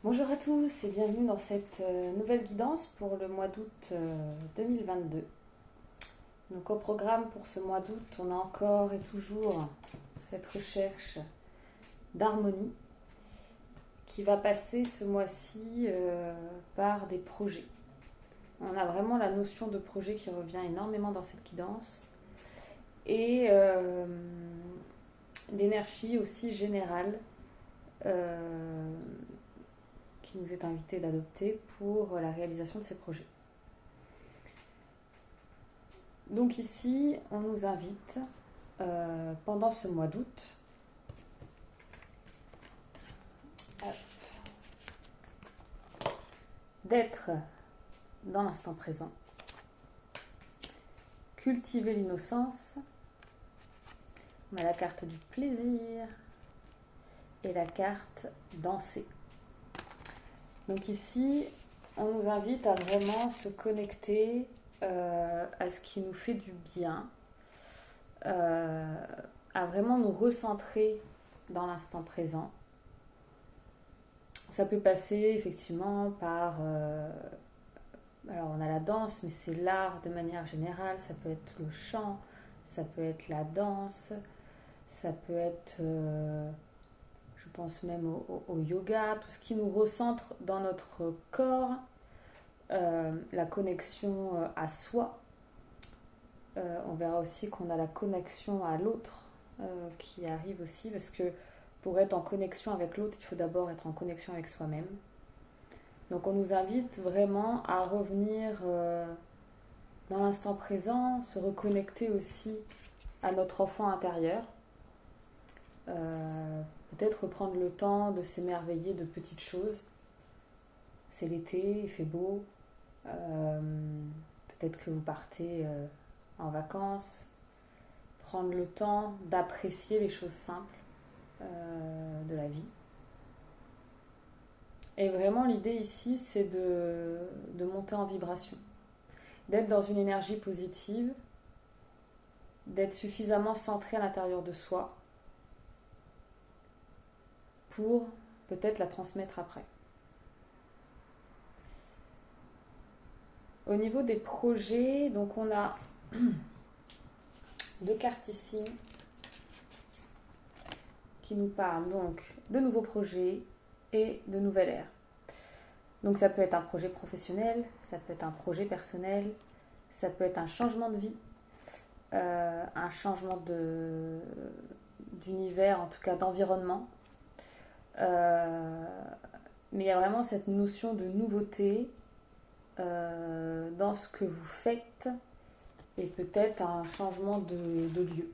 Bonjour à tous et bienvenue dans cette nouvelle guidance pour le mois d'août 2022. Donc au programme pour ce mois d'août, on a encore et toujours cette recherche d'harmonie qui va passer ce mois-ci par des projets. On a vraiment la notion de projet qui revient énormément dans cette guidance et l'énergie aussi générale qui nous est invité d'adopter pour la réalisation de ces projets. Donc ici, on nous invite pendant ce mois d'août d'être dans l'instant présent, cultiver l'innocence. On a la carte du plaisir et la carte danser. Donc ici, on nous invite à vraiment se connecter à ce qui nous fait du bien, à vraiment nous recentrer dans l'instant présent. Ça peut passer effectivement par... alors on a la danse, mais c'est l'art de manière générale. Ça peut être le chant, ça peut être la danse, ça peut être... je pense même au yoga, tout ce qui nous recentre dans notre corps, la connexion à soi. On verra aussi qu'on a la connexion à l'autre qui arrive aussi, parce que pour être en connexion avec l'autre, il faut d'abord être en connexion avec soi-même. Donc on nous invite vraiment à revenir dans l'instant présent, se reconnecter aussi à notre enfant intérieur. Peut-être reprendre le temps de s'émerveiller de petites choses. C'est l'été, il fait beau. Peut-être que vous partez en vacances. Prendre le temps d'apprécier les choses simples de la vie. Et vraiment, l'idée ici, c'est de monter en vibration. D'être dans une énergie positive. D'être suffisamment centré à l'intérieur de soi pour peut-être la transmettre après. Au niveau des projets, donc on a deux cartes ici qui nous parlent donc de nouveaux projets et de nouvelle ère. Donc ça peut être un projet professionnel, ça peut être un projet personnel, ça peut être un changement de vie, un changement d'univers, en tout cas d'environnement. Mais il y a vraiment cette notion de nouveauté dans ce que vous faites et peut-être un changement de lieu.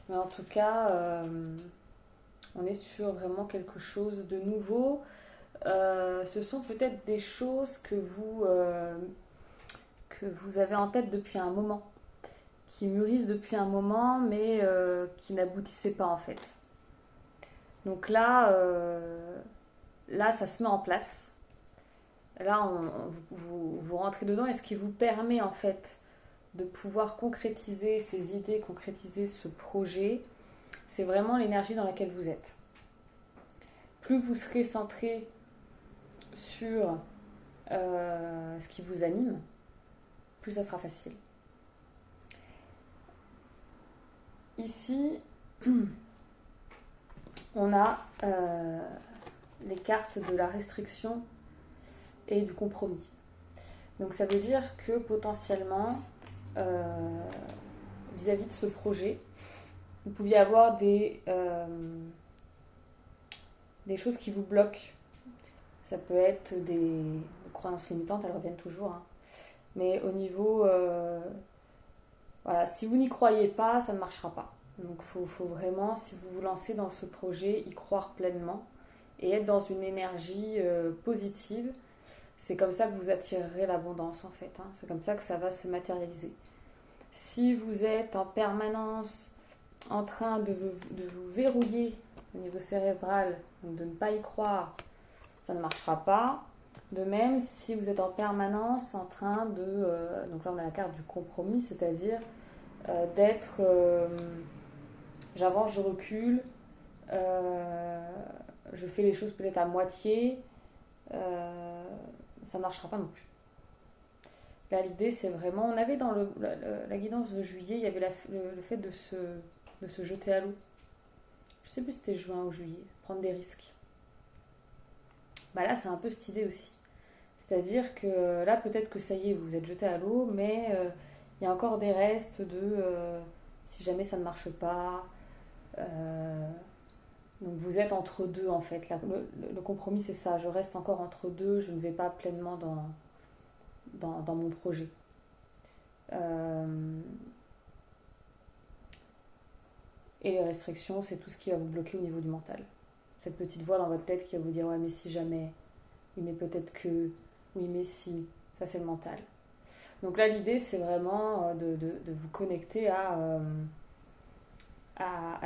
Mais en tout cas, on est sur vraiment quelque chose de nouveau. Ce sont peut-être des choses que vous avez en tête depuis un moment, qui mûrissent depuis un moment, mais qui n'aboutissaient pas en fait. Donc là, ça se met en place. Là, vous rentrez dedans et ce qui vous permet en fait de pouvoir concrétiser ces idées, concrétiser ce projet, c'est vraiment l'énergie dans laquelle vous êtes. Plus vous serez centré sur ce qui vous anime, plus ça sera facile. Ici, on a les cartes de la restriction et du compromis. Donc ça veut dire que potentiellement, vis-à-vis de ce projet, vous pouviez avoir des choses qui vous bloquent. Ça peut être des croyances limitantes, elles reviennent toujours. Hein. Mais au niveau... voilà, si vous n'y croyez pas, ça ne marchera pas. Donc il faut vraiment, si vous vous lancez dans ce projet, y croire pleinement et être dans une énergie positive. C'est comme ça que vous attirerez l'abondance en fait. Hein. C'est comme ça que ça va se matérialiser. Si vous êtes en permanence en train de vous verrouiller au niveau cérébral, donc de ne pas y croire, ça ne marchera pas. De même, si vous êtes en permanence en train de... donc là, on a la carte du compromis, c'est-à-dire d'être... j'avance, je recule, je fais les choses peut-être à moitié, ça ne marchera pas non plus. Là, l'idée, c'est vraiment... On avait dans la guidance de juillet, il y avait le fait de se jeter à l'eau. Je sais plus si c'était juin ou juillet. Prendre des risques. Bah là, c'est un peu cette idée aussi. C'est-à-dire que là, peut-être que ça y est, vous vous êtes jeté à l'eau, mais il y a encore des restes de... si jamais ça ne marche pas... donc vous êtes entre deux en fait. Là, le compromis, c'est ça. Je reste encore entre deux. Je ne vais pas pleinement dans mon projet. Et les restrictions, c'est tout ce qui va vous bloquer au niveau du mental. Cette petite voix dans votre tête qui va vous dire ouais mais si jamais, oui mais peut-être que, oui mais si, ça c'est le mental. Donc là l'idée c'est vraiment de vous connecter à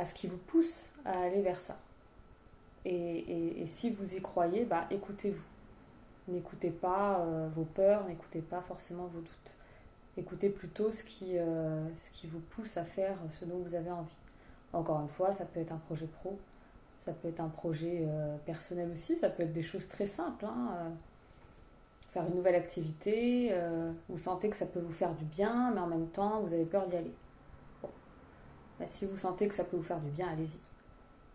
ce qui vous pousse à aller vers ça. Et si vous y croyez, bah écoutez-vous. N'écoutez pas vos peurs, n'écoutez pas forcément vos doutes. Écoutez plutôt ce qui vous pousse à faire ce dont vous avez envie. Encore une fois, ça peut être un projet pro, ça peut être un projet personnel aussi, ça peut être des choses très simples. Faire une nouvelle activité, vous sentez que ça peut vous faire du bien, mais en même temps, vous avez peur d'y aller. Bon. Bah, si vous sentez que ça peut vous faire du bien, allez-y.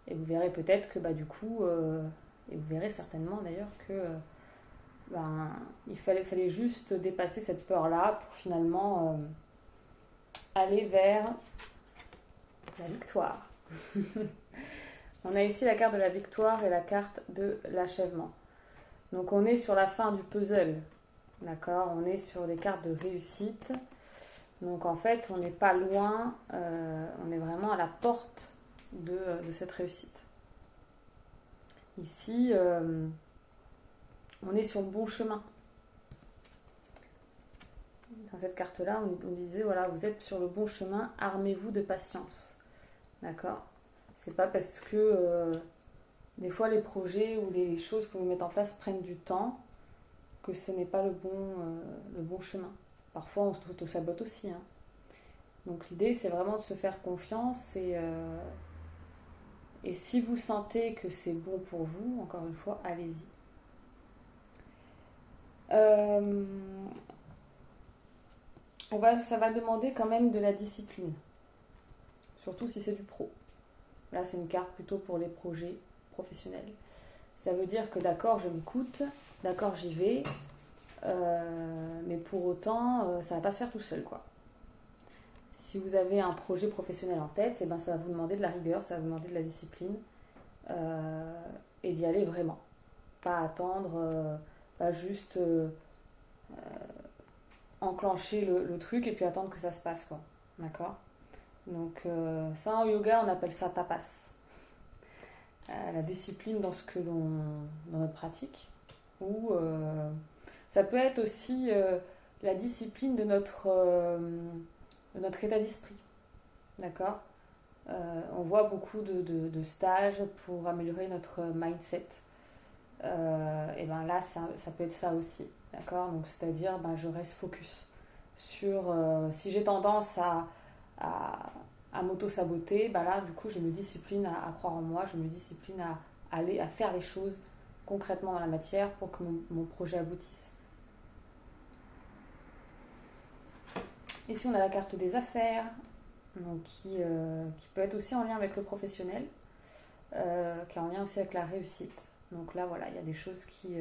Et vous verrez peut-être que du coup, et vous verrez certainement d'ailleurs que il fallait juste dépasser cette peur-là pour finalement aller vers la victoire. On a ici la carte de la victoire et la carte de l'achèvement. Donc on est sur la fin du puzzle, d'accord ? On est sur des cartes de réussite. Donc en fait, on n'est pas loin, on est vraiment à la porte de cette réussite. Ici, on est sur le bon chemin. Dans cette carte-là, on disait, voilà, vous êtes sur le bon chemin, armez-vous de patience. D'accord ? C'est pas parce que des fois les projets ou les choses que vous mettez en place prennent du temps que ce n'est pas le bon chemin. Parfois, on s'auto-sabote aussi. Donc l'idée, c'est vraiment de se faire confiance et si vous sentez que c'est bon pour vous, encore une fois, allez-y. Ça va demander quand même de la discipline, surtout si c'est du pro. Là, c'est une carte plutôt pour les projets professionnels. Ça veut dire que d'accord, je m'écoute, d'accord, j'y vais, mais pour autant, ça va pas se faire tout seul, quoi. Si vous avez un projet professionnel en tête, ça va vous demander de la rigueur, ça va vous demander de la discipline et d'y aller vraiment. Pas attendre, pas juste enclencher le truc et puis attendre que ça se passe, quoi. D'accord ? Donc ça en yoga on appelle ça tapas. La discipline dans dans notre pratique. Ou ça peut être aussi la discipline de notre état d'esprit. D'accord ? On voit beaucoup de stages pour améliorer notre mindset. Et là ça peut être ça aussi. D'accord ? Donc c'est-à-dire je reste focus sur si j'ai tendance à m'auto-saboter, là du coup je me discipline à croire en moi, je me discipline à aller à faire les choses concrètement dans la matière pour que mon projet aboutisse. Ici on a la carte des affaires, donc qui peut être aussi en lien avec le professionnel, qui est en lien aussi avec la réussite. Donc là voilà, il y a des choses qui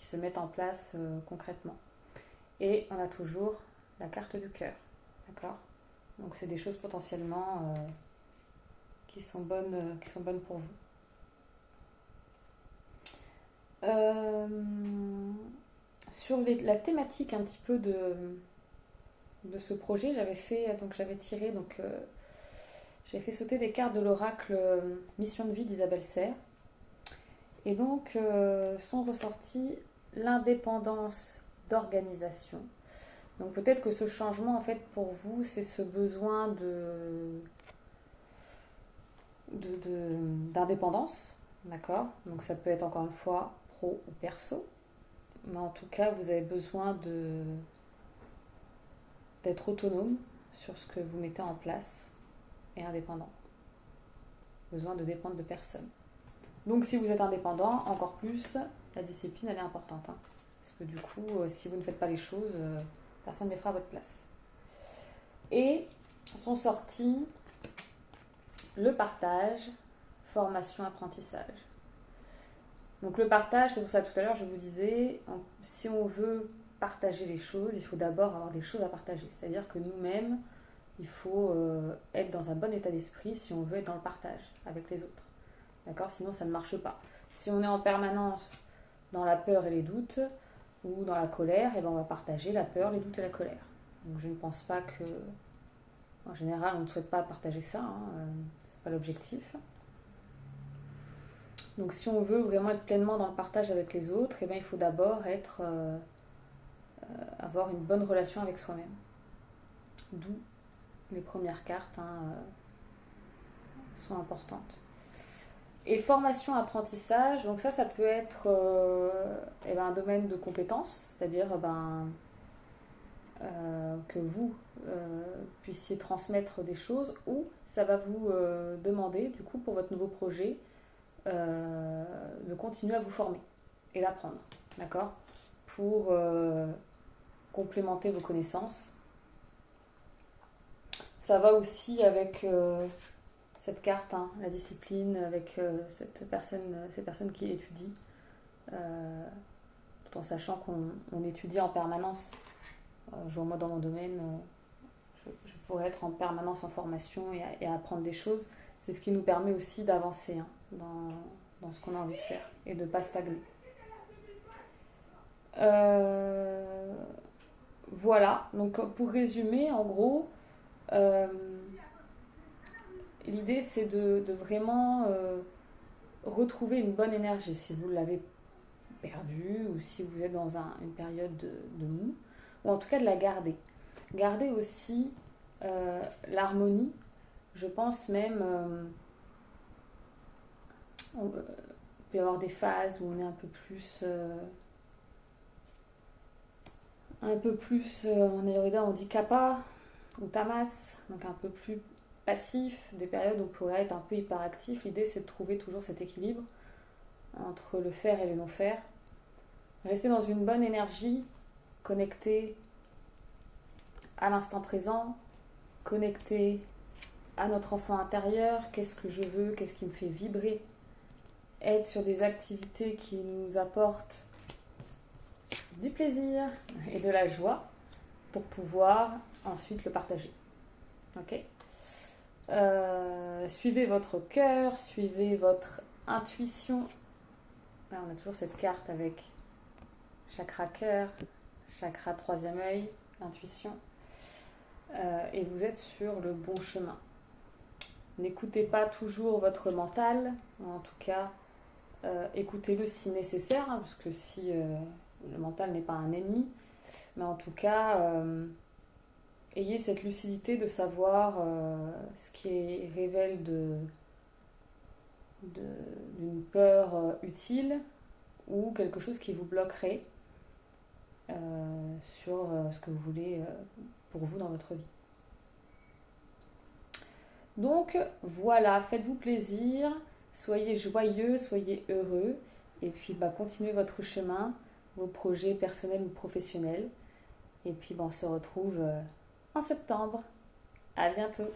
se mettent en place concrètement. Et on a toujours la carte du cœur, d'accord ? Donc c'est des choses potentiellement qui sont bonnes pour vous. Sur la thématique un petit peu de ce projet, j'avais fait sauter des cartes de l'oracle Mission de vie d'Isabelle Serre. Et donc sont ressorties l'indépendance d'organisation. Donc peut-être que ce changement, en fait, pour vous, c'est ce besoin d'indépendance, d'accord ? Donc ça peut être encore une fois pro ou perso, mais en tout cas, vous avez besoin d'être autonome sur ce que vous mettez en place et indépendant. Besoin de dépendre de personne. Donc si vous êtes indépendant, encore plus, la discipline elle est importante. Hein. Parce que du coup, si vous ne faites pas les choses, personne ne les fera à votre place. Et sont sortis le partage, formation, apprentissage. Donc le partage, c'est pour ça tout à l'heure je vous disais, si on veut partager les choses, il faut d'abord avoir des choses à partager. C'est-à-dire que nous-mêmes, il faut être dans un bon état d'esprit si on veut être dans le partage avec les autres. D'accord ? Sinon ça ne marche pas. Si on est en permanence dans la peur et les doutes, ou dans la colère, et ben on va partager la peur, les doutes et la colère. Donc je ne pense pas que... En général, on ne souhaite pas partager ça, hein, c'est pas l'objectif. Donc si on veut vraiment être pleinement dans le partage avec les autres, et ben il faut d'abord avoir une bonne relation avec soi-même. D'où les premières cartes sont importantes. Et formation, apprentissage, donc ça peut être un domaine de compétences, c'est-à-dire que vous puissiez transmettre des choses, ou ça va vous demander, du coup, pour votre nouveau projet, de continuer à vous former et d'apprendre, d'accord ? Pour complémenter vos connaissances. Ça va aussi avec cette carte, hein, la discipline, avec ces personnes qui étudient, tout en sachant qu'on étudie en permanence. Je vois moi dans mon domaine, je pourrais être en permanence en formation et apprendre des choses. C'est ce qui nous permet aussi d'avancer, hein, dans ce qu'on a envie de faire et de ne pas stagner. Voilà, donc pour résumer, en gros, l'idée c'est de vraiment retrouver une bonne énergie si vous l'avez perdue ou si vous êtes dans une période de mou, ou en tout cas de la garder. Garder aussi l'harmonie, je pense même... il peut y avoir des phases où on est un peu plus en Ayurveda on dit kapha ou tamas, donc un peu plus passif, des périodes où on pourrait être un peu hyperactif. L'idée c'est de trouver toujours cet équilibre entre le faire et le non faire. Rester dans une bonne énergie, connecté à l'instant présent, connecté à notre enfant intérieur, qu'est-ce que je veux, qu'est-ce qui me fait vibrer, être sur des activités qui nous apportent du plaisir et de la joie pour pouvoir ensuite le partager. Ok ? Suivez votre cœur, suivez votre intuition. Là, on a toujours cette carte avec chakra cœur, chakra troisième œil, intuition. Et vous êtes sur le bon chemin. N'écoutez pas toujours votre mental, en tout cas, écoutez-le si nécessaire, hein, parce que si le mental n'est pas un ennemi, mais en tout cas, ayez cette lucidité de savoir ce qui révèle d'une peur utile ou quelque chose qui vous bloquerait sur ce que vous voulez pour vous dans votre vie. Donc voilà, faites-vous plaisir, soyez joyeux, soyez heureux, et puis continuez votre chemin, vos projets personnels ou professionnels, et puis on se retrouve en septembre. À bientôt.